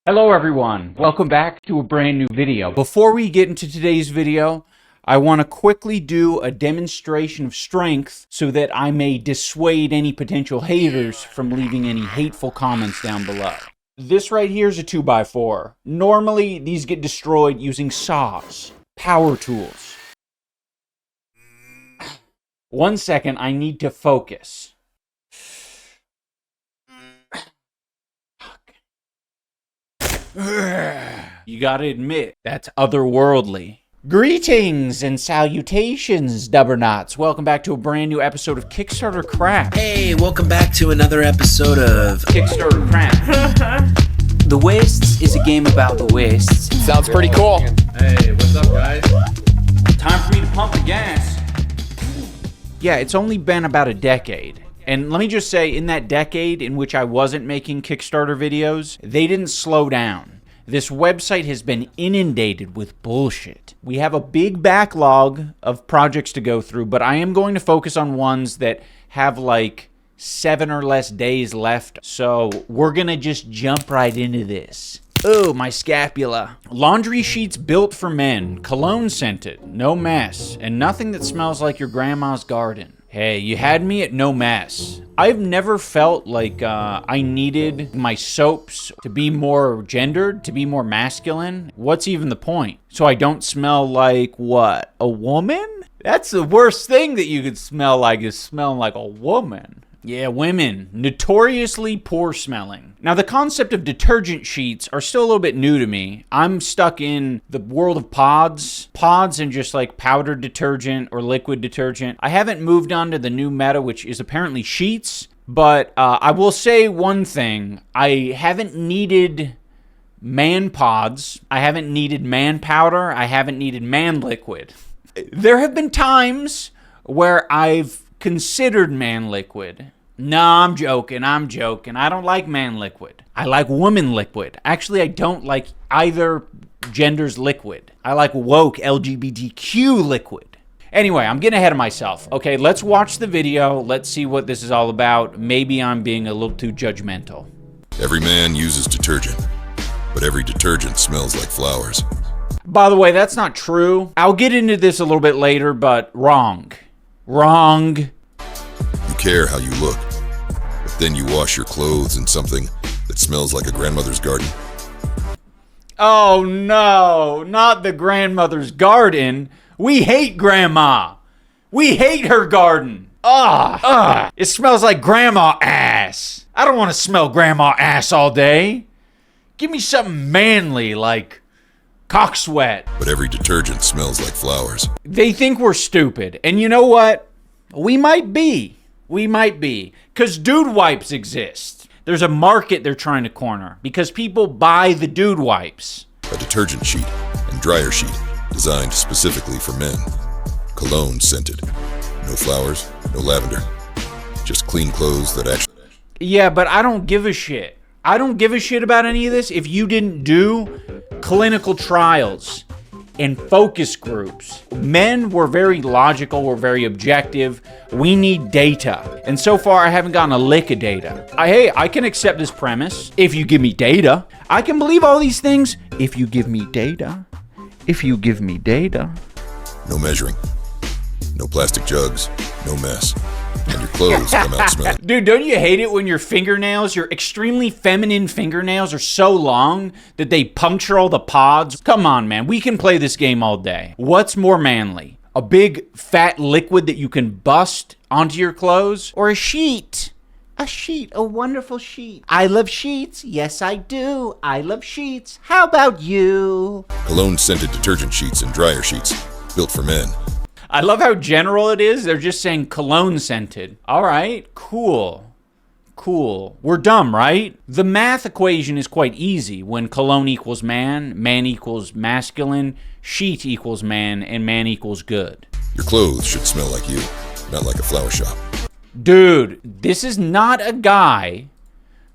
Hello everyone, welcome back to a brand new video. Before we get into today's video, I want to quickly do a demonstration of strength so that I may dissuade any potential haters from leaving any hateful comments down below. This right here is a 2x4. Normally, these get destroyed using saws, power tools. 1 second, I need to focus. You gotta admit, that's otherworldly. Greetings and salutations, Dubbernauts. Welcome back to a brand new episode of Kickstarter Crap. Hey, welcome back to another episode of Kickstarter Crap. The Wastes is a game about the wastes. Sounds pretty cool. Hey, what's up, guys? Time for me to pump the gas. Yeah, it's only been about a decade. And let me just say, in that decade in which I wasn't making Kickstarter videos, they didn't slow down. This website has been inundated with bullshit. We have a big backlog of projects to go through, but I am going to focus on ones that have like 7 or less days left. So we're gonna just jump right into this. Oh, my scapula. Laundry sheets built for men, cologne scented, no mess, and nothing that smells like your grandma's garden. Hey, you had me at no mess. I've never felt like I needed my soaps to be more gendered, to be more masculine. What's even the point? So I don't smell like, what, a woman? That's the worst thing that you could smell like, is smelling like a woman. Yeah, women, notoriously poor smelling. Now, the concept of detergent sheets are still a little bit new to me. I'm stuck in the world of pods and just like powdered detergent or liquid detergent. I haven't moved on to the new meta, which is apparently sheets, but I will say one thing. I haven't needed man pods. I haven't needed man powder. I haven't needed man liquid. There have been times where I've considered man liquid. No, I'm joking. I don't like man liquid. I like woman liquid. Actually, I don't like either gender's liquid. I like woke LGBTQ liquid. Anyway, I'm getting ahead of myself. Okay, let's watch the video. Let's see what this is all about. Maybe I'm being a little too judgmental. Every man uses detergent, but every detergent smells like flowers. By the way, that's not true. I'll get into this a little bit later, but wrong. Wrong. You care how you look, but then you wash your clothes in something that smells like a grandmother's garden. Oh no, not the grandmother's garden. We hate grandma. We hate her garden. It smells like grandma ass. I don't want to smell grandma ass all day. Give me something manly like cock sweat. But every detergent smells like flowers. They think we're stupid. And you know what? We might be. Because dude wipes exist. There's a market they're trying to corner because people buy the dude wipes. A detergent sheet and dryer sheet designed specifically for men. Cologne scented. No flowers, no lavender. Just clean clothes that actually... Yeah, but I don't give a shit. I don't give a shit about any of this if you didn't do clinical trials and focus groups. Men were very logical, we're very objective. We need data. And so far, I haven't gotten a lick of data. I can accept this premise if you give me data. I can believe all these things if you give me data. If you give me data. No measuring. No plastic jugs. No mess. And your clothes come out smelling. Dude, don't you hate it when your fingernails, your extremely feminine fingernails are so long that they puncture all the pods? Come on, man. We can play this game all day. What's more manly? A big fat liquid that you can bust onto your clothes? Or a sheet? A sheet, a wonderful sheet. I love sheets. Yes, I do. I love sheets. How about you? Cologne scented detergent sheets and dryer sheets built for men. I love how general it is. They're just saying cologne scented. All right, cool. We're dumb, right? The math equation is quite easy. When cologne equals man equals masculine, sheet equals man, and man equals good. Your clothes should smell like you, not like a flower shop. Dude, this is not a guy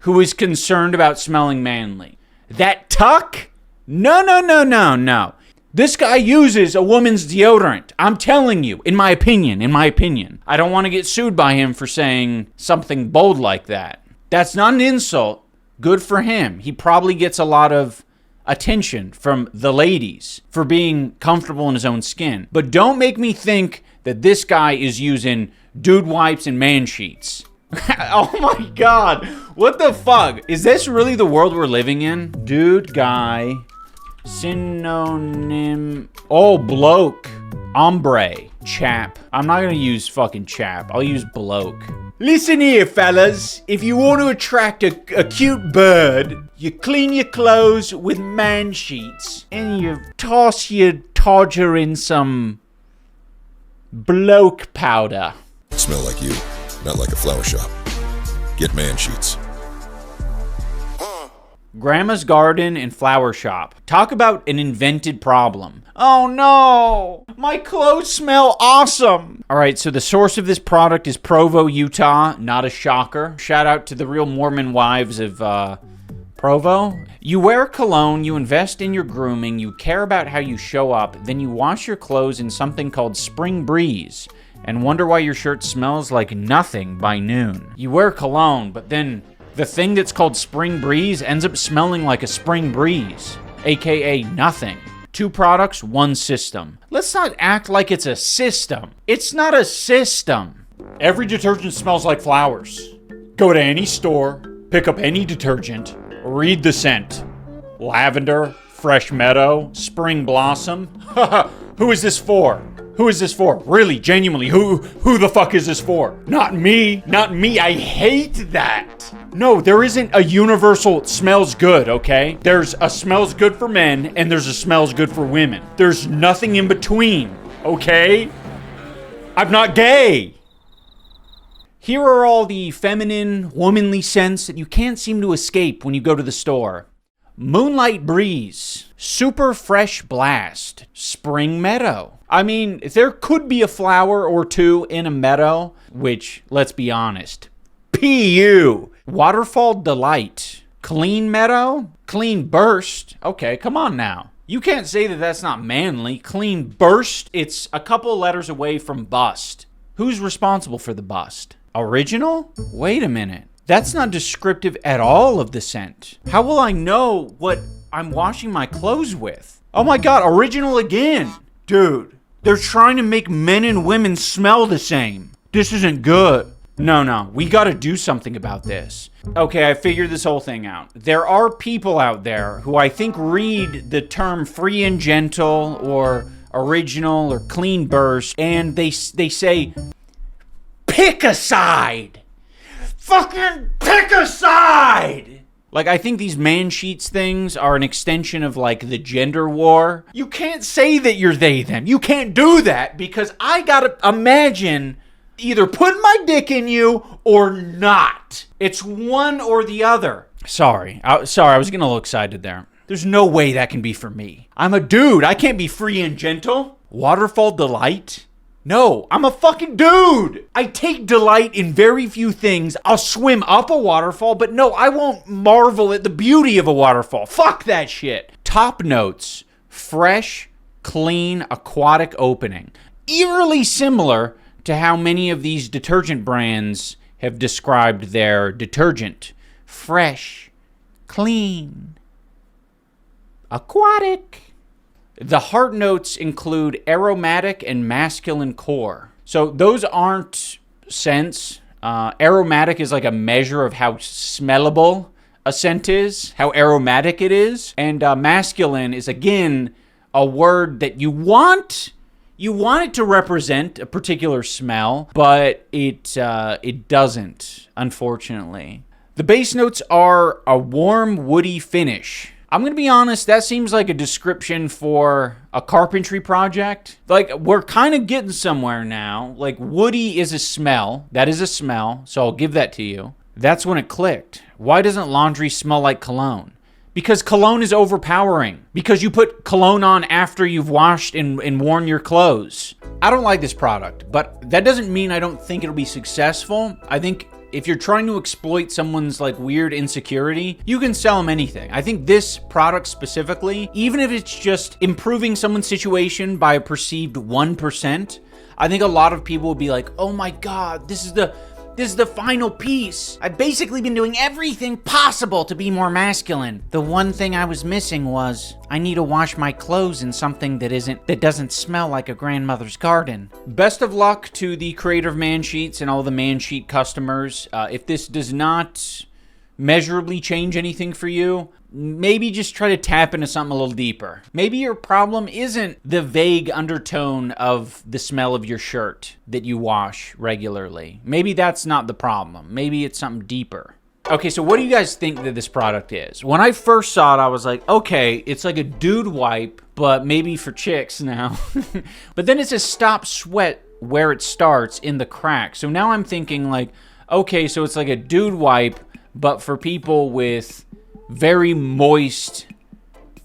who is concerned about smelling manly. That tuck? No. This guy uses a woman's deodorant. I'm telling you, in my opinion. I don't want to get sued by him for saying something bold like that. That's not an insult. Good for him. He probably gets a lot of attention from the ladies for being comfortable in his own skin. But don't make me think that this guy is using dude wipes and man sheets. Oh my God. What the fuck? Is this really the world we're living in? Dude, guy, synonym. Oh, bloke, hombre, chap. I'm not gonna use fucking chap. I'll use bloke. Listen here, fellas. If you want to attract a cute bird, you clean your clothes with man sheets and you toss your todger in some bloke powder. Smell like you, not like a flower shop. Get man sheets. Grandma's garden and flower shop. Talk about an invented problem. Oh no, my clothes smell awesome. All right, so the source of this product is Provo, Utah. Not a shocker. Shout out to the real Mormon wives of Provo. You wear cologne, you invest in your grooming, you care about how you show up, then you wash your clothes in something called Spring Breeze and wonder why your shirt smells like nothing by noon. You wear cologne, but then the thing that's called Spring Breeze ends up smelling like a spring breeze, aka nothing. 2 products, 1 system. Let's not act like it's a system. It's not a system. Every detergent smells like flowers. Go to any store, pick up any detergent, read the scent. Lavender, fresh meadow, spring blossom. Who is this for? Who is this for? Really, genuinely, who the fuck is this for? Not me. Not me. I hate that. No, there isn't a universal smells good, okay? There's a smells good for men and there's a smells good for women. There's nothing in between, okay? I'm not gay. Here are all the feminine, womanly scents that you can't seem to escape when you go to the store. Moonlight Breeze, Super Fresh Blast, Spring Meadow. I mean, there could be a flower or two in a meadow, which, let's be honest, PU. Waterfall Delight, Clean Meadow, Clean Burst. Okay, come on now. You can't say that that's not manly. Clean Burst, it's a couple letters away from bust. Who's responsible for the bust? Original? Wait a minute. That's not descriptive at all of the scent. How will I know what I'm washing my clothes with? Oh my God, original again. Dude, they're trying to make men and women smell the same. This isn't good. No, we gotta do something about this. Okay, I figured this whole thing out. There are people out there who I think read the term free and gentle or original or clean burst and they say, pick a side. Fucking pick a side! Like, I think these man sheets things are an extension of, like, the gender war. You can't say that you're they, them. You can't do that because I gotta imagine either putting my dick in you or not. It's one or the other. Sorry, I was getting a little excited there. There's no way that can be for me. I'm a dude. I can't be free and gentle. Waterfall Delight? No, I'm a fucking dude. I take delight in very few things. I'll swim up a waterfall, but no, I won't marvel at the beauty of a waterfall. Fuck that shit. Top notes, fresh, clean, aquatic opening. Eerily similar to how many of these detergent brands have described their detergent. Fresh, clean, aquatic. The heart notes include aromatic and masculine core. So those aren't scents. Aromatic is like a measure of how smellable a scent is, how aromatic it is. And masculine is, again, a word that you want it to represent a particular smell, but it doesn't, unfortunately. The base notes are a warm, woody finish. I'm going to be honest, that seems like a description for a carpentry project. Like, we're kind of getting somewhere now. Like, woody is a smell. That is a smell, so I'll give that to you. That's when it clicked. Why doesn't laundry smell like cologne? Because cologne is overpowering. Because you put cologne on after you've washed and worn your clothes. I don't like this product, but that doesn't mean I don't think it'll be successful. I think if you're trying to exploit someone's like weird insecurity, you can sell them anything. I think this product specifically, even if it's just improving someone's situation by a perceived 1%, I think a lot of people will be like, oh my God, this is the This is the final piece. I've basically been doing everything possible to be more masculine. The one thing I was missing was I need to wash my clothes in something that doesn't smell like a grandmother's garden. Best of luck to the creator of Man Sheets and all the Man Sheet customers. If this does not measurably change anything for you, maybe just try to tap into something a little deeper. Maybe your problem isn't the vague undertone of the smell of your shirt that you wash regularly. Maybe that's not the problem. Maybe it's something deeper. Okay, so what do you guys think that this product is? When I first saw it, I was like, okay, it's like a dude wipe, but maybe for chicks now. But then it says stop sweat where it starts in the crack. So now I'm thinking like, okay, so it's like a dude wipe, but for people with very moist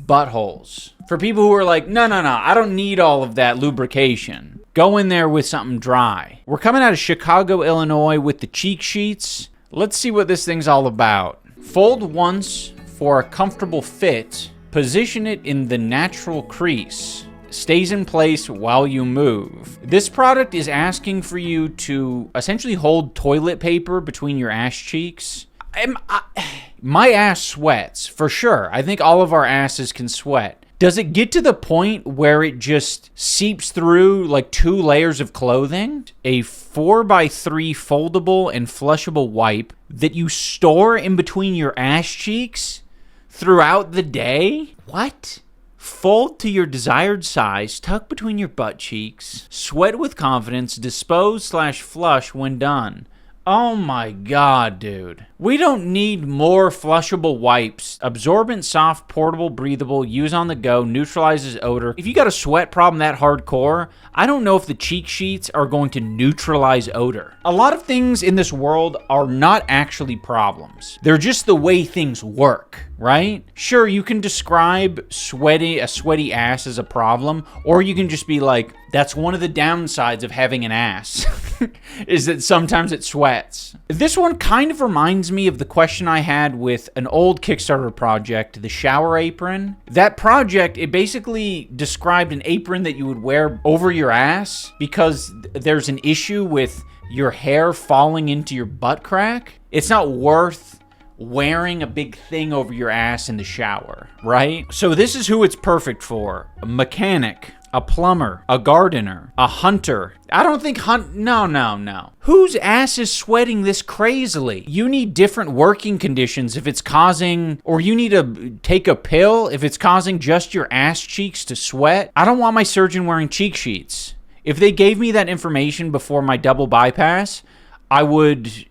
buttholes. For people who are like, no, I don't need all of that lubrication. Go in there with something dry. We're coming out of Chicago, Illinois with the cheek sheets. Let's see what this thing's all about. Fold once for a comfortable fit. Position it in the natural crease. Stays in place while you move. This product is asking for you to essentially hold toilet paper between your ass cheeks. My ass sweats, for sure. I think all of our asses can sweat. Does it get to the point where it just seeps through like 2 layers of clothing? A 4x3 foldable and flushable wipe that you store in between your ass cheeks throughout the day? What? Fold to your desired size, tuck between your butt cheeks, sweat with confidence, dispose/flush when done. Oh my God, dude. We don't need more flushable wipes. Absorbent, soft, portable, breathable, use on the go, neutralizes odor. If you got a sweat problem that hardcore, I don't know if the cheek sheets are going to neutralize odor. A lot of things in this world are not actually problems. They're just the way things work, right? Sure, you can describe a sweaty ass as a problem, or you can just be like, that's one of the downsides of having an ass, is that sometimes it sweats. This one kind of reminds me of the question I had with an old Kickstarter project, the shower apron. That project, it basically described an apron that you would wear over your ass because there's an issue with your hair falling into your butt crack. It's not worth wearing a big thing over your ass in the shower, right? So this is who it's perfect for. A mechanic, a plumber, a gardener, a hunter. I don't think no. Whose ass is sweating this crazily? You need different working conditions if it's causing, or you need to take a pill if it's causing just your ass cheeks to sweat. I don't want my surgeon wearing cheek sheets. If they gave me that information before my double bypass, I would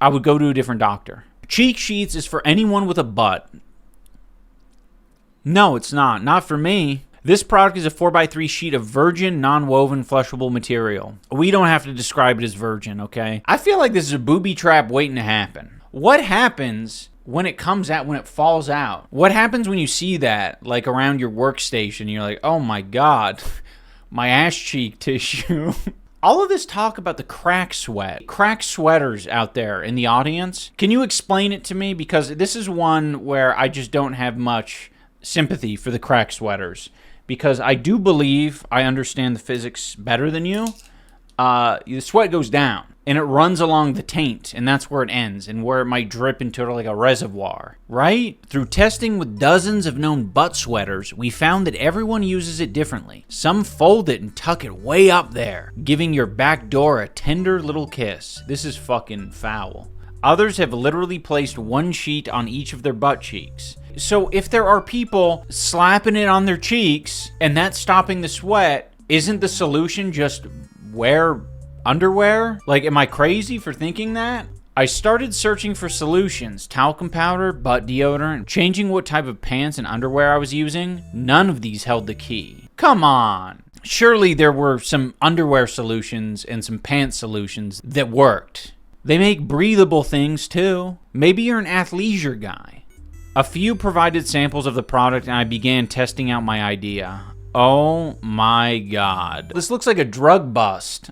go to a different doctor. Cheek sheets is for anyone with a butt. No, it's not. Not for me. This product is a 4x3 sheet of virgin, non-woven, flushable material. We don't have to describe it as virgin, okay? I feel like this is a booby trap waiting to happen. What happens when it comes out, when it falls out? What happens when you see that, like, around your workstation? You're like, oh my God, my ass cheek tissue. All of this talk about the crack sweat. Crack sweaters out there in the audience. Can you explain it to me? Because this is one where I just don't have much sympathy for the crack sweaters. Because I do believe I understand the physics better than you. The sweat goes down and it runs along the taint, and that's where it ends and where it might drip into like a reservoir, right? Through testing with dozens of known butt sweaters, we found that everyone uses it differently. Some fold it and tuck it way up there, giving your back door a tender little kiss. This is fucking foul. Others have literally placed one sheet on each of their butt cheeks. So if there are people slapping it on their cheeks and that's stopping the sweat, isn't the solution just wear underwear? Like, am I crazy for thinking that? I started searching for solutions, talcum powder, butt deodorant, changing what type of pants and underwear I was using. None of these held the key. Come on. Surely there were some underwear solutions and some pants solutions that worked. They make breathable things too. Maybe you're an athleisure guy. A few provided samples of the product and I began testing out my idea. Oh my God. This looks like a drug bust.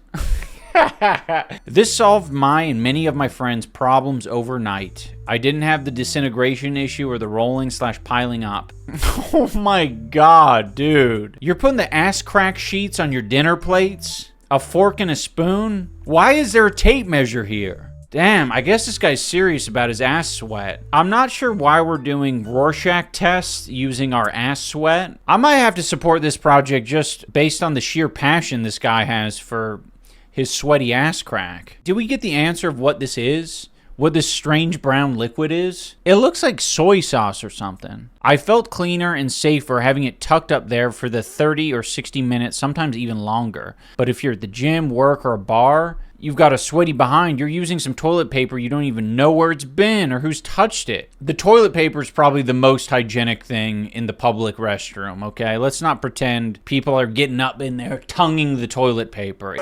This solved my and many of my friends' problems overnight. I didn't have the disintegration issue or the rolling/piling up. Oh my God, dude. You're putting the ass crack sheets on your dinner plates? A fork and a spoon? Why is there a tape measure here? Damn, I guess this guy's serious about his ass sweat. I'm not sure why we're doing Rorschach tests using our ass sweat. I might have to support this project just based on the sheer passion this guy has for his sweaty ass crack. Did we get the answer of what this is? What this strange brown liquid is? It looks like soy sauce or something. I felt cleaner and safer having it tucked up there for the 30 or 60 minutes, sometimes even longer. But if you're at the gym, work, or a bar, you've got a sweaty behind, you're using some toilet paper, you don't even know where it's been or who's touched it. The toilet paper is probably the most hygienic thing in the public restroom, okay? Let's not pretend people are getting up in there tonguing the toilet paper.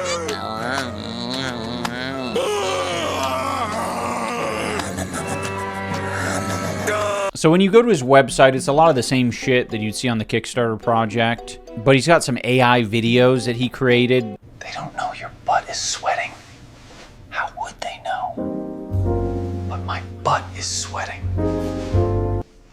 So when you go to his website, it's a lot of the same shit that you'd see on the Kickstarter project, but he's got some AI videos that he created. They don't know your butt is sweating. How would they know? But my butt is sweating.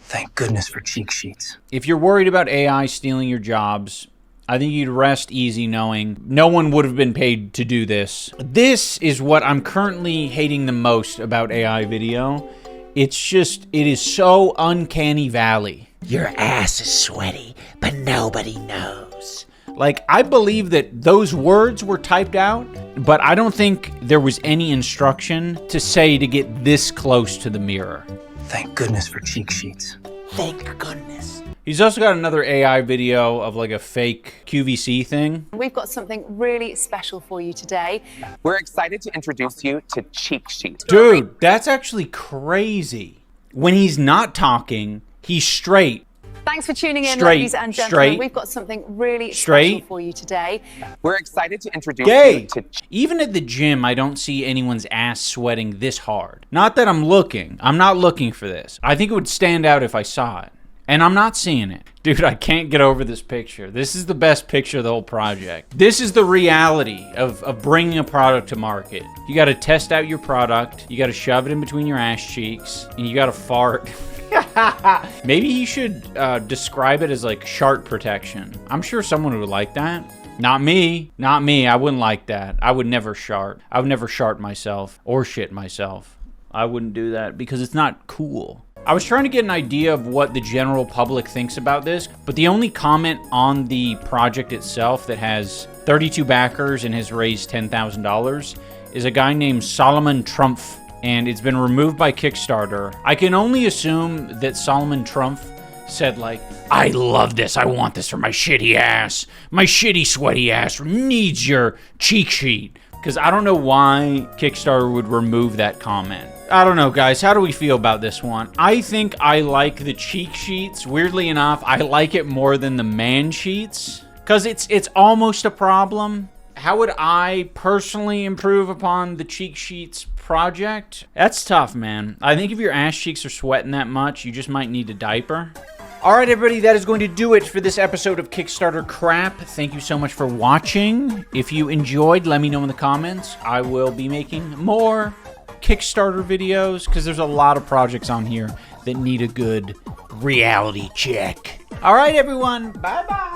Thank goodness for cheek sheets. If you're worried about AI stealing your jobs, I think you'd rest easy knowing no one would have been paid to do this. This is what I'm currently hating the most about AI video. It's just, it is so uncanny valley. Your ass is sweaty, but nobody knows. Like, I believe that those words were typed out, but I don't think there was any instruction to say to get this close to the mirror. Thank goodness for cheek sheets. Thank goodness. He's also got another AI video of like a fake QVC thing. We've got something really special for you today. We're excited to introduce you to Cheek Sheet. Dude, that's actually crazy. When he's not talking, he's straight. Thanks for tuning in, Straight, ladies and gentlemen. straight, We've got something really straight. special for you today. We're excited to introduce Gay. you to Even at the gym, I don't see anyone's ass sweating this hard. Not that I'm looking. I'm not looking for this. I think it would stand out if I saw it. And I'm not seeing it. Dude, I can't get over this picture. This is the best picture of the whole project. This is the reality of bringing a product to market. You got to test out your product. You got to shove it in between your ass cheeks. And you got to fart. Maybe he should describe it as like shart protection. I'm sure someone would like that. Not me. Not me. I wouldn't like that. I would never shart. I would never shart myself or shit myself. I wouldn't do that because it's not cool. I was trying to get an idea of what the general public thinks about this, but the only comment on the project itself that has 32 backers and has raised $10,000 is a guy named Solomon Trumpf, and it's been removed by Kickstarter. I can only assume that Solomon Trumpf said like, I love this, I want this for my shitty ass. My shitty sweaty ass needs your cheek sheet. Because I don't know why Kickstarter would remove that comment. I don't know, guys. How do we feel about this one? I think I like the cheek sheets. Weirdly enough, I like it more than the man sheets. Because it's almost a problem. How would I personally improve upon the cheek sheets project? That's tough, man. I think if your ass cheeks are sweating that much, you just might need a diaper. All right, everybody, that is going to do it for this episode of Kickstarter Crap. Thank you so much for watching. If you enjoyed, let me know in the comments. I will be making more Kickstarter videos because there's a lot of projects on here that need a good reality check. All right, everyone. Bye-bye.